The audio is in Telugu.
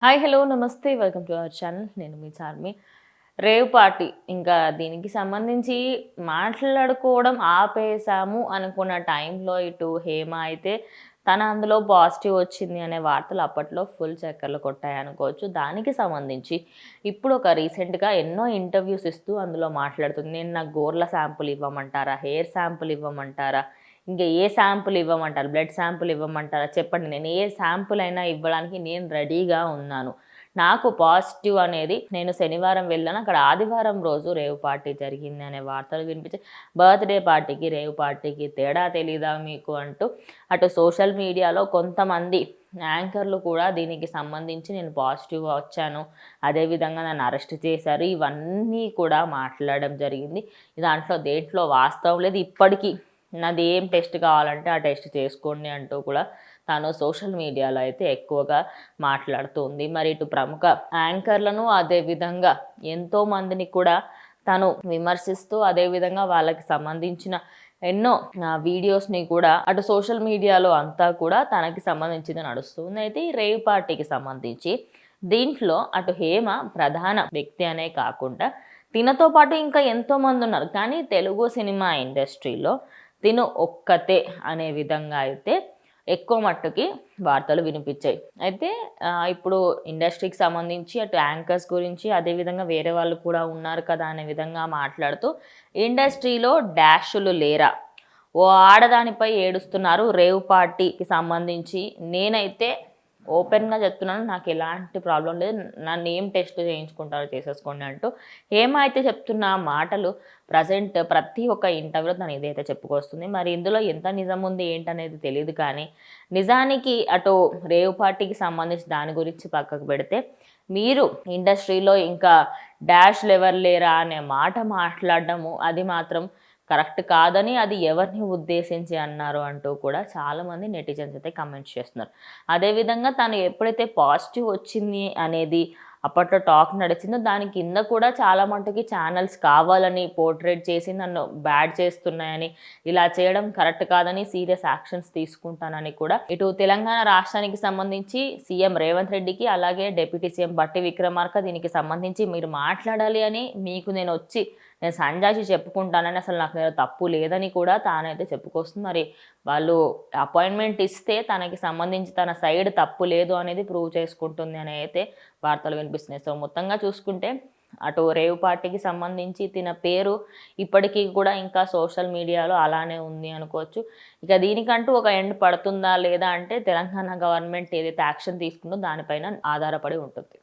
హాయ్ హలో నమస్తే వెల్కమ్ టు అవర్ ఛానల్. నేను మీ చార్మి. రేవ్ పార్టీ ఇంకా దీనికి సంబంధించి మాట్లాడుకోవడం ఆపేసాము అనుకున్న టైంలో ఇటు హేమ అయితే తన అందులో పాజిటివ్ వచ్చింది అనే వార్తలు అప్పట్లో ఫుల్ చక్కర్లు కొట్టాయనుకోవచ్చు. దానికి సంబంధించి ఇప్పుడు ఒక రీసెంట్గా ఎన్నో ఇంటర్వ్యూస్ ఇస్తూ అందులో మాట్లాడుతుంది. నేను నాకు గోర్ల శాంపుల్ ఇవ్వమంటారా, హెయిర్ శాంపుల్ ఇవ్వమంటారా, ఇంకా ఏ శాంపుల్ ఇవ్వమంటారు, బ్లడ్ శాంపుల్ ఇవ్వమంటారా, చెప్పండి, నేను ఏ శాంపుల్ అయినా ఇవ్వడానికి నేను రెడీగా ఉన్నాను. నాకు పాజిటివ్ అనేది, నేను శనివారం వెళ్ళాను, అక్కడ ఆదివారం రోజు రేవ్ పార్టీ జరిగింది అనే వార్తలు వినిపించాయి. బర్త్డే పార్టీకి రేవ్ పార్టీకి తేడా తెలీదా మీకు అంటూ అటు సోషల్ మీడియాలో కొంతమంది యాంకర్లు కూడా దీనికి సంబంధించి నేను పాజిటివ్గా వచ్చాను, అదేవిధంగా నన్ను అరెస్ట్ చేశారు, ఇవన్నీ కూడా మాట్లాడడం జరిగింది. దేంట్లో వాస్తవం లేదు. ఇప్పటికీ నాది ఏం టెస్ట్ కావాలంటే ఆ టెస్ట్ చేసుకోండి అంటూ కూడా తాను సోషల్ మీడియాలో అయితే ఎక్కువగా మాట్లాడుతుంది. మరి ఇటు ప్రముఖ యాంకర్లను అదేవిధంగా ఎంతోమందిని కూడా తను విమర్శిస్తూ అదేవిధంగా వాళ్ళకి సంబంధించిన ఎన్నో వీడియోస్ని కూడా అటు సోషల్ మీడియాలో అంతా కూడా తనకి సంబంధించింది నడుస్తుంది. అయితే ఈ రేవ్ పార్టీకి సంబంధించి దీంట్లో అటు హేమ ప్రధాన వ్యక్తి అనే కాకుండా తినతో పాటు ఇంకా ఎంతోమంది ఉన్నారు. కానీ తెలుగు సినిమా ఇండస్ట్రీలో తిను ఒక్కతే అనే విధంగా అయితే ఎక్కువ మట్టుకి వార్తలు వినిపించాయి. అయితే ఇప్పుడు ఇండస్ట్రీకి సంబంధించి అటు యాంకర్స్ గురించి అదేవిధంగా వేరే వాళ్ళు కూడా ఉన్నారు కదా అనే విధంగా మాట్లాడుతూ, ఇండస్ట్రీలో డాషులు లేరా, ఓ ఆడదానిపై ఏడుస్తున్నారు రేవ్ పార్టీకి సంబంధించి, నేనైతే ఓపెన్గా చెప్తున్నాను, నాకు ఎలాంటి ప్రాబ్లం లేదు, నన్ను ఏం టెస్ట్ చేయించుకుంటారో చేసేసుకోండి అంటూ హేమ అయితే చెప్తున్న మాటలు ప్రజెంట్ ప్రతి ఒక్క ఇంటర్వ్యూలో తను ఇదైతే చెప్పుకొస్తుంది. మరి ఇందులో ఎంత నిజం ఉంది ఏంటనేది తెలియదు. కానీ నిజానికి అటు రేవ్ పార్టీకి సంబంధించి దాని గురించి పక్కకు పెడితే, మీరు ఇండస్ట్రీలో ఇంకా డాష్లు ఎవరు లేరా అనే మాట మాట్లాడడము అది మాత్రం కరెక్ట్ కాదని, అది ఎవరిని ఉద్దేశించి అన్నారు అంటూ కూడా చాలామంది నెటిజన్స్ అయితే కమెంట్స్ చేస్తున్నారు. అదేవిధంగా తను ఎప్పుడైతే పాజిటివ్ వచ్చింది అనేది అప్పట్లో టాక్ నడిచిందో దాని కింద కూడా చాలా మటుకి ఛానల్స్ కావాలని పోర్ట్రేట్ చేసి నన్ను బ్యాడ్ చేస్తున్నాయని, ఇలా చేయడం కరెక్ట్ కాదని, సీరియస్ యాక్షన్స్ తీసుకుంటానని కూడా ఇటు తెలంగాణ రాష్ట్రానికి సంబంధించి సీఎం రేవంత్ రెడ్డికి అలాగే డిప్యూటీ సీఎం బట్టి విక్రమార్క దీనికి సంబంధించి మీరు మాట్లాడాలి అని మీకు నేను సంజాయిషి చెప్పుకుంటానని, అసలు నాకు నేను తప్పు లేదని కూడా తానైతే చెప్పుకొస్తుంది. మరి వాళ్ళు అపాయింట్మెంట్ ఇస్తే తనకి సంబంధించి తన సైడ్ తప్పు లేదు అనేది ప్రూవ్ చేసుకుంటుంది అని అయితే వార్తలు వినిపిస్తున్నాయి. సో మొత్తంగా చూసుకుంటే అటు రేవ్ పార్టీకి సంబంధించి తిన పేరు ఇప్పటికీ కూడా ఇంకా సోషల్ మీడియాలో అలానే ఉంది అనుకోవచ్చు. ఇక దీనికంటూ ఒక ఎండ్ పడుతుందా లేదా అంటే తెలంగాణ గవర్నమెంట్ ఏదైతే యాక్షన్ తీసుకుందో దానిపైన ఆధారపడి ఉంటుంది.